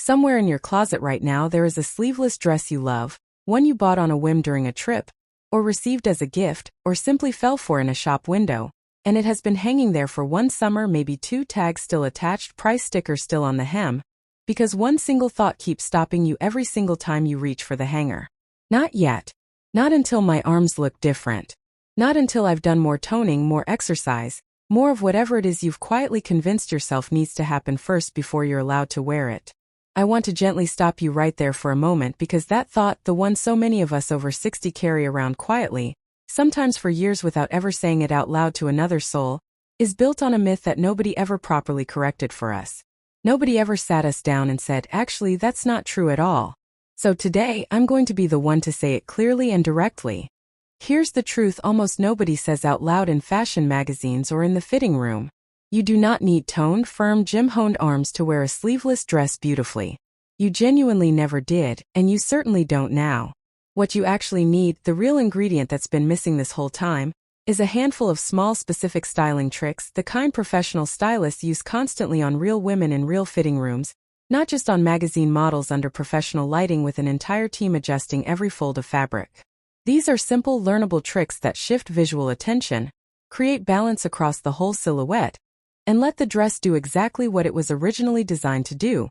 Somewhere in your closet right now there is a sleeveless dress you love, one you bought on a whim during a trip, or received as a gift, or simply fell for in a shop window, and it has been hanging there for one summer, maybe two, tags still attached, price sticker still on the hem, because one single thought keeps stopping you every single time you reach for the hanger. Not yet. Not until my arms look different. Not until I've done more toning, more exercise, more of whatever it is you've quietly convinced yourself needs to happen first before you're allowed to wear it. I want to gently stop you right there for a moment, because that thought, the one so many of us over 60 carry around quietly, sometimes for years without ever saying it out loud to another soul, is built on a myth that nobody ever properly corrected for us. Nobody ever sat us down and said, actually, that's not true at all. So today, I'm going to be the one to say it clearly and directly. Here's the truth almost nobody says out loud in fashion magazines or in the fitting room. You do not need toned, firm, gym-honed arms to wear a sleeveless dress beautifully. You genuinely never did, and you certainly don't now. What you actually need, the real ingredient that's been missing this whole time, is a handful of small specific styling tricks, the kind professional stylists use constantly on real women in real fitting rooms, not just on magazine models under professional lighting with an entire team adjusting every fold of fabric. These are simple, learnable tricks that shift visual attention, create balance across the whole silhouette, and let the dress do exactly what it was originally designed to do,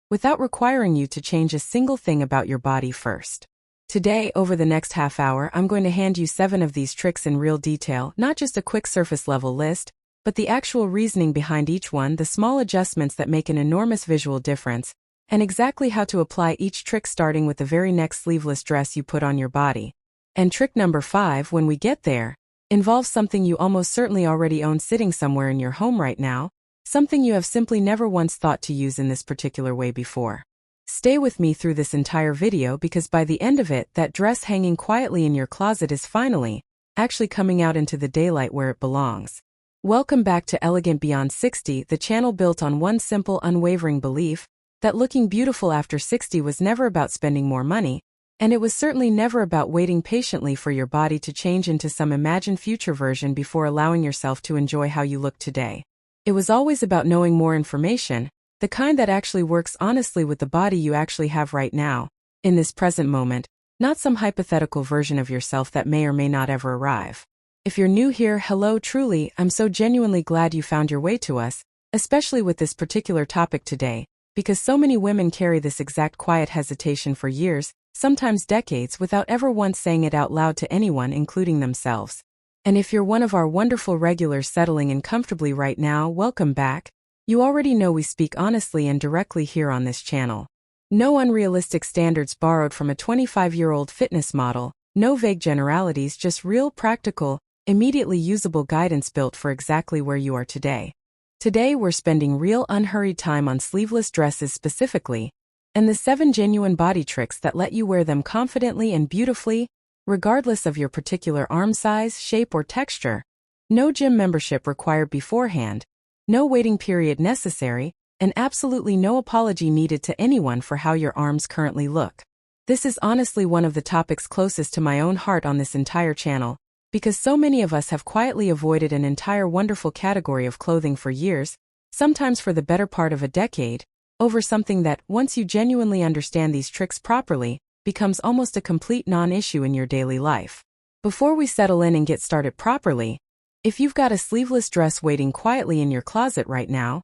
without requiring you to change a single thing about your body first. Today, over the next half hour, I'm going to hand you 7 of these tricks in real detail, not just a quick surface-level list, but the actual reasoning behind each one, the small adjustments that make an enormous visual difference, and exactly how to apply each trick starting with the very next sleeveless dress you put on your body. And trick number 5, when we get there, involves something you almost certainly already own sitting somewhere in your home right now, something you have simply never once thought to use in this particular way before. Stay with me through this entire video, because by the end of it, that dress hanging quietly in your closet is finally, actually coming out into the daylight where it belongs. Welcome back to Elegant Beyond 60, the channel built on one simple, unwavering belief, that looking beautiful after 60 was never about spending more money, and it was certainly never about waiting patiently for your body to change into some imagined future version before allowing yourself to enjoy how you look today. It was always about knowing more information, the kind that actually works honestly with the body you actually have right now, in this present moment, not some hypothetical version of yourself that may or may not ever arrive. If you're new here, hello, truly, I'm so genuinely glad you found your way to us, especially with this particular topic today, because so many women carry this exact quiet hesitation for years, sometimes decades, without ever once saying it out loud to anyone, including themselves. And if you're one of our wonderful regulars settling in comfortably right now, welcome back. You already know we speak honestly and directly here on this channel. No unrealistic standards borrowed from a 25-year-old fitness model, no vague generalities, just real, practical, immediately usable guidance built for exactly where you are today. Today we're spending real, unhurried time on sleeveless dresses specifically, and the 7 genuine body tricks that let you wear them confidently and beautifully, regardless of your particular arm size, shape, or texture. No gym membership required beforehand, no waiting period necessary, and absolutely no apology needed to anyone for how your arms currently look. This is honestly one of the topics closest to my own heart on this entire channel, because so many of us have quietly avoided an entire wonderful category of clothing for years, sometimes for the better part of a decade, over something that, once you genuinely understand these tricks properly, becomes almost a complete non-issue in your daily life. Before we settle in and get started properly, if you've got a sleeveless dress waiting quietly in your closet right now,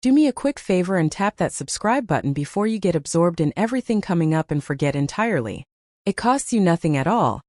do me a quick favor and tap that subscribe button before you get absorbed in everything coming up and forget entirely. It costs you nothing at all,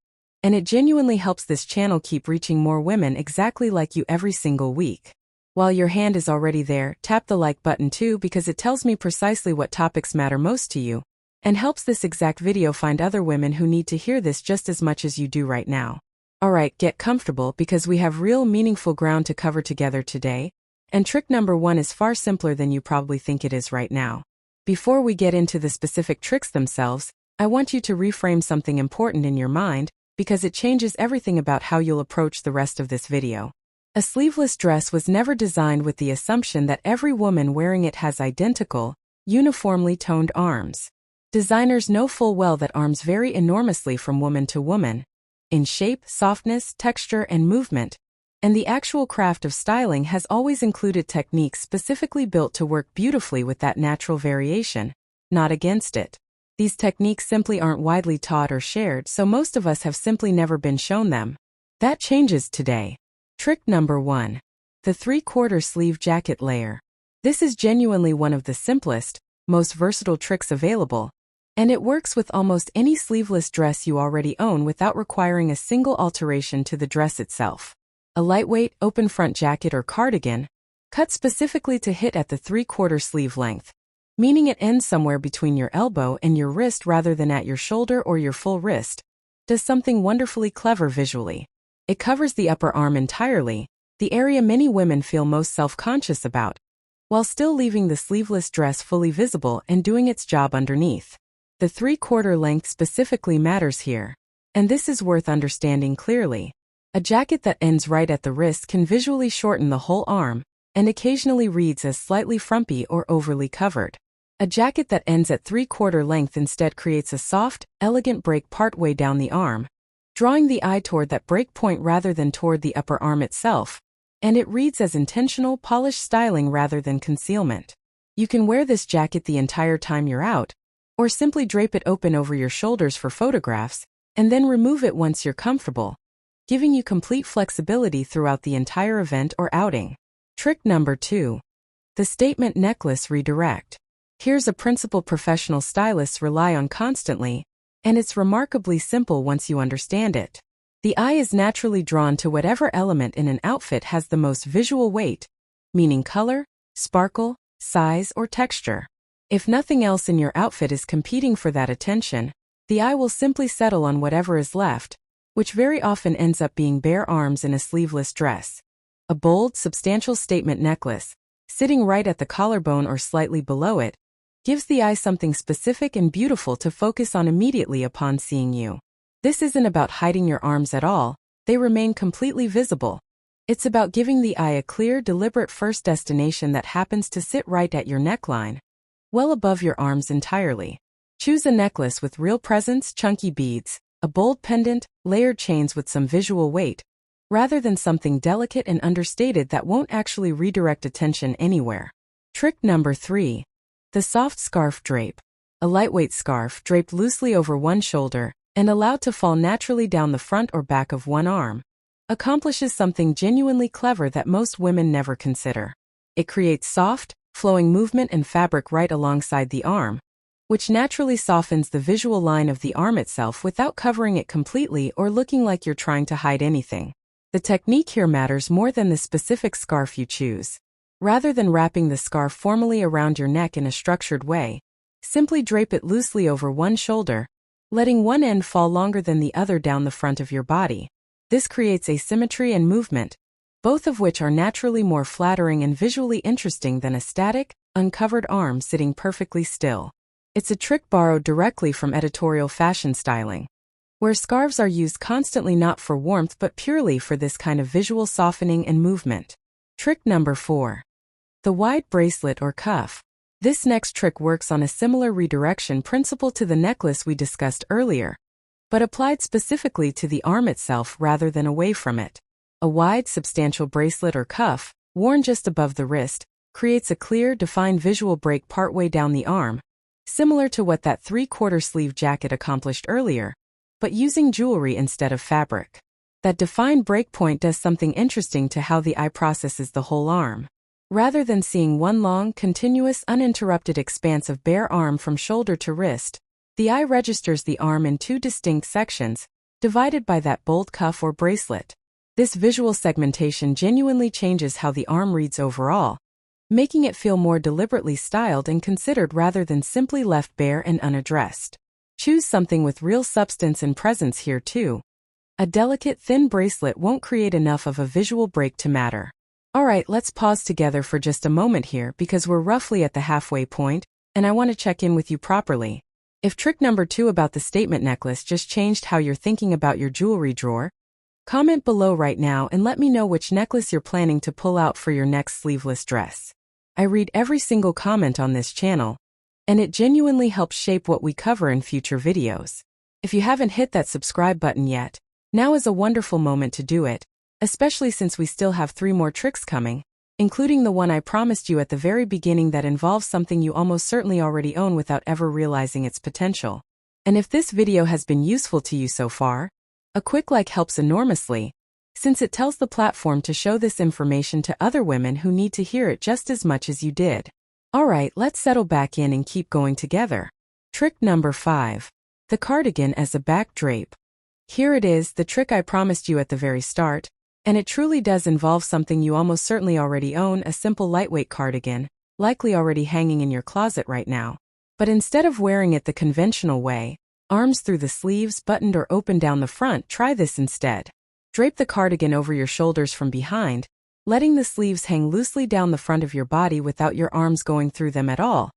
and it genuinely helps this channel keep reaching more women exactly like you every single week. While your hand is already there, tap the like button too, because it tells me precisely what topics matter most to you, and helps this exact video find other women who need to hear this just as much as you do right now. Alright, get comfortable, because we have real meaningful ground to cover together today, and trick number 1 is far simpler than you probably think it is right now. Before we get into the specific tricks themselves, I want you to reframe something important in your mind, because it changes everything about how you'll approach the rest of this video. A sleeveless dress was never designed with the assumption that every woman wearing it has identical, uniformly toned arms. Designers know full well that arms vary enormously from woman to woman, in shape, softness, texture, and movement, and the actual craft of styling has always included techniques specifically built to work beautifully with that natural variation, not against it. These techniques simply aren't widely taught or shared, so most of us have simply never been shown them. That changes today. Trick number 1. The 3/4 sleeve jacket layer. This is genuinely one of the simplest, most versatile tricks available, and it works with almost any sleeveless dress you already own without requiring a single alteration to the dress itself. A lightweight, open front jacket or cardigan, cut specifically to hit at the 3/4 sleeve length, meaning it ends somewhere between your elbow and your wrist rather than at your shoulder or your full wrist, does something wonderfully clever visually. It covers the upper arm entirely, the area many women feel most self-conscious about, while still leaving the sleeveless dress fully visible and doing its job underneath. The 3/4 length specifically matters here, and this is worth understanding clearly. A jacket that ends right at the wrist can visually shorten the whole arm, and occasionally reads as slightly frumpy or overly covered. A jacket that ends at 3/4 length instead creates a soft, elegant break partway down the arm, drawing the eye toward that break point rather than toward the upper arm itself, and it reads as intentional, polished styling rather than concealment. You can wear this jacket the entire time you're out, or simply drape it open over your shoulders for photographs, and then remove it once you're comfortable, giving you complete flexibility throughout the entire event or outing. Trick number 2. The statement necklace redirect. Here's a principle professional stylists rely on constantly, and it's remarkably simple once you understand it. The eye is naturally drawn to whatever element in an outfit has the most visual weight, meaning color, sparkle, size, or texture. If nothing else in your outfit is competing for that attention, the eye will simply settle on whatever is left, which very often ends up being bare arms in a sleeveless dress. A bold, substantial statement necklace, sitting right at the collarbone or slightly below it, gives the eye something specific and beautiful to focus on immediately upon seeing you. This isn't about hiding your arms at all, they remain completely visible. It's about giving the eye a clear, deliberate first destination that happens to sit right at your neckline, well above your arms entirely. Choose a necklace with real presence, chunky beads, a bold pendant, layered chains with some visual weight, rather than something delicate and understated that won't actually redirect attention anywhere. Trick number 3. The soft scarf drape. A lightweight scarf draped loosely over one shoulder and allowed to fall naturally down the front or back of one arm accomplishes something genuinely clever that most women never consider. It creates soft, flowing movement and fabric right alongside the arm, which naturally softens the visual line of the arm itself without covering it completely or looking like you're trying to hide anything. The technique here matters more than the specific scarf you choose. Rather than wrapping the scarf formally around your neck in a structured way, simply drape it loosely over one shoulder, letting one end fall longer than the other down the front of your body. This creates asymmetry and movement, both of which are naturally more flattering and visually interesting than a static, uncovered arm sitting perfectly still. It's a trick borrowed directly from editorial fashion styling, where scarves are used constantly not for warmth but purely for this kind of visual softening and movement. Trick number 4. The wide bracelet or cuff. This next trick works on a similar redirection principle to the necklace we discussed earlier, but applied specifically to the arm itself rather than away from it. A wide, substantial bracelet or cuff, worn just above the wrist, creates a clear, defined visual break partway down the arm, similar to what that 3/4 sleeve jacket accomplished earlier, but using jewelry instead of fabric. That defined break point does something interesting to how the eye processes the whole arm. Rather than seeing one long, continuous, uninterrupted expanse of bare arm from shoulder to wrist, the eye registers the arm in two distinct sections, divided by that bold cuff or bracelet. This visual segmentation genuinely changes how the arm reads overall, making it feel more deliberately styled and considered rather than simply left bare and unaddressed. Choose something with real substance and presence here too. A delicate, thin bracelet won't create enough of a visual break to matter. Alright, let's pause together for just a moment here because we're roughly at the halfway point, and I want to check in with you properly. If trick number 2 about the statement necklace just changed how you're thinking about your jewelry drawer, comment below right now and let me know which necklace you're planning to pull out for your next sleeveless dress. I read every single comment on this channel, and it genuinely helps shape what we cover in future videos. If you haven't hit that subscribe button yet, now is a wonderful moment to do it, especially since we still have 3 more tricks coming, including the one I promised you at the very beginning that involves something you almost certainly already own without ever realizing its potential. And if this video has been useful to you so far, a quick like helps enormously, since it tells the platform to show this information to other women who need to hear it just as much as you did. Alright, let's settle back in and keep going together. Trick number 5. The cardigan as a back drape. Here it is, the trick I promised you at the very start, and it truly does involve something you almost certainly already own, a simple lightweight cardigan, likely already hanging in your closet right now. But instead of wearing it the conventional way, arms through the sleeves, buttoned or open down the front, try this instead. Drape the cardigan over your shoulders from behind, letting the sleeves hang loosely down the front of your body without your arms going through them at all.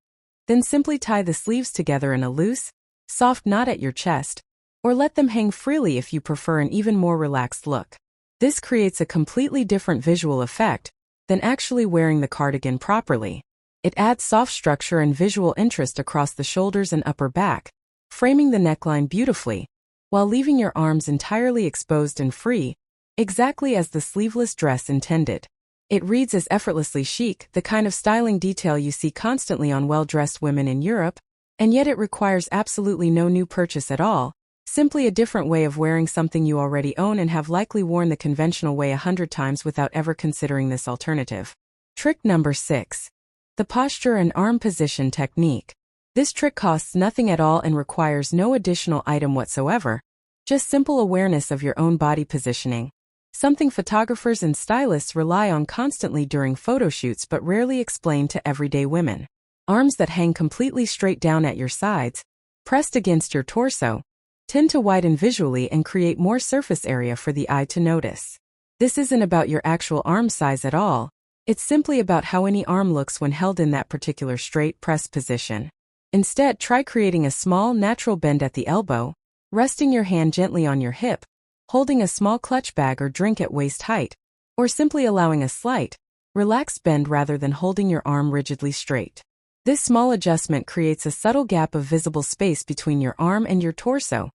Then simply tie the sleeves together in a loose, soft knot at your chest, or let them hang freely if you prefer an even more relaxed look. This creates a completely different visual effect than actually wearing the cardigan properly. It adds soft structure and visual interest across the shoulders and upper back, framing the neckline beautifully, while leaving your arms entirely exposed and free, exactly as the sleeveless dress intended. It reads as effortlessly chic, the kind of styling detail you see constantly on well-dressed women in Europe, and yet it requires absolutely no new purchase at all, simply a different way of wearing something you already own and have likely worn the conventional way 100 times without ever considering this alternative. Trick number 6. The posture and arm position technique. This trick costs nothing at all and requires no additional item whatsoever, just simple awareness of your own body positioning, something photographers and stylists rely on constantly during photo shoots but rarely explain to everyday women. Arms that hang completely straight down at your sides, pressed against your torso, tend to widen visually and create more surface area for the eye to notice. This isn't about your actual arm size at all, it's simply about how any arm looks when held in that particular straight pressed position. Instead, try creating a small, natural bend at the elbow, resting your hand gently on your hip, holding a small clutch bag or drink at waist height, or simply allowing a slight, relaxed bend rather than holding your arm rigidly straight. This small adjustment creates a subtle gap of visible space between your arm and your torso,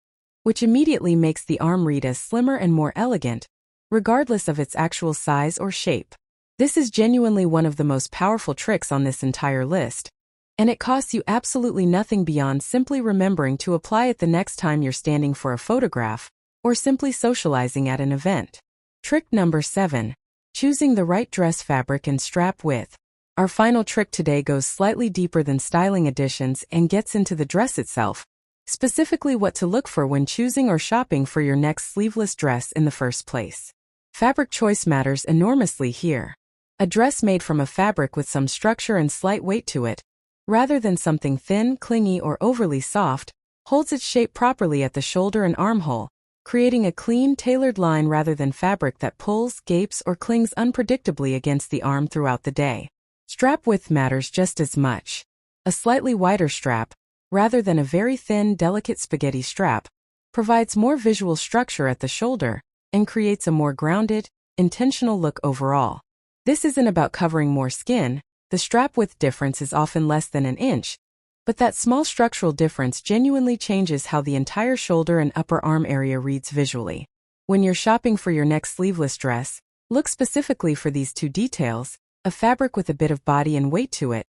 which immediately makes the arm read as slimmer and more elegant, regardless of its actual size or shape. This is genuinely one of the most powerful tricks on this entire list, and it costs you absolutely nothing beyond simply remembering to apply it the next time you're standing for a photograph, or simply socializing at an event. Trick number 7. Choosing the right dress fabric and strap width. Our final trick today goes slightly deeper than styling additions and gets into the dress itself, specifically what to look for when choosing or shopping for your next sleeveless dress in the first place. Fabric choice matters enormously here. A dress made from a fabric with some structure and slight weight to it, rather than something thin, clingy, or overly soft, holds its shape properly at the shoulder and armhole, creating a clean, tailored line rather than fabric that pulls, gapes, or clings unpredictably against the arm throughout the day. Strap width matters just as much. A slightly wider strap, rather than a very thin, delicate spaghetti strap, provides more visual structure at the shoulder and creates a more grounded, intentional look overall. This isn't about covering more skin. The strap width difference is often less than an inch, but that small structural difference genuinely changes how the entire shoulder and upper arm area reads visually. When you're shopping for your next sleeveless dress, look specifically for these two details: a fabric with a bit of body and weight to it,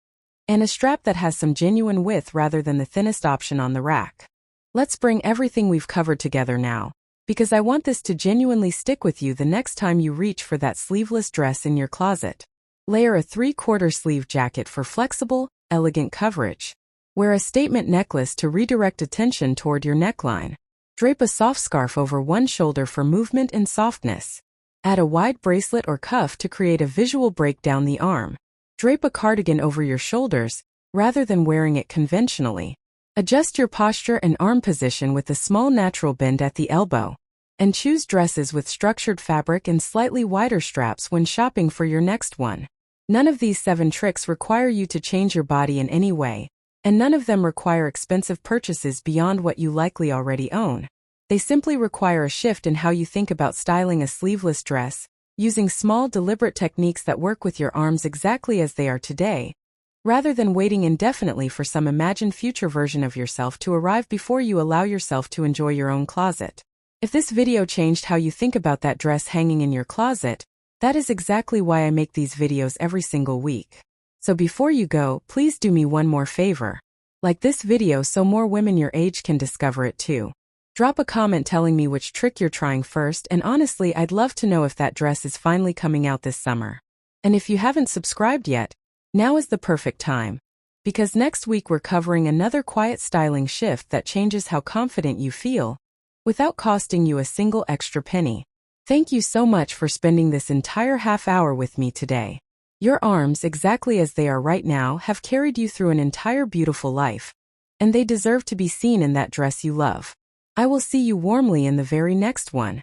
and a strap that has some genuine width rather than the thinnest option on the rack. Let's bring everything we've covered together now, because I want this to genuinely stick with you the next time you reach for that sleeveless dress in your closet. Layer a 3/4 sleeve jacket for flexible, elegant coverage. Wear a statement necklace to redirect attention toward your neckline. Drape a soft scarf over one shoulder for movement and softness. Add a wide bracelet or cuff to create a visual break down the arm. Drape a cardigan over your shoulders, rather than wearing it conventionally. Adjust your posture and arm position with a small natural bend at the elbow. And choose dresses with structured fabric and slightly wider straps when shopping for your next one. None of these 7 tricks require you to change your body in any way, and none of them require expensive purchases beyond what you likely already own. They simply require a shift in how you think about styling a sleeveless dress, using small, deliberate techniques that work with your arms exactly as they are today, rather than waiting indefinitely for some imagined future version of yourself to arrive before you allow yourself to enjoy your own closet. If this video changed how you think about that dress hanging in your closet, That is exactly why I make these videos every single week. So before you go, please do me one more favor. Like this video so more women your age can discover it too. Drop a comment telling me which trick you're trying first, and honestly, I'd love to know if that dress is finally coming out this summer. And if you haven't subscribed yet, now is the perfect time. Because next week we're covering another quiet styling shift that changes how confident you feel, without costing you a single extra penny. Thank you so much for spending this entire half hour with me today. Your arms, exactly as they are right now, have carried you through an entire beautiful life, and they deserve to be seen in that dress you love. I will see you warmly in the very next one.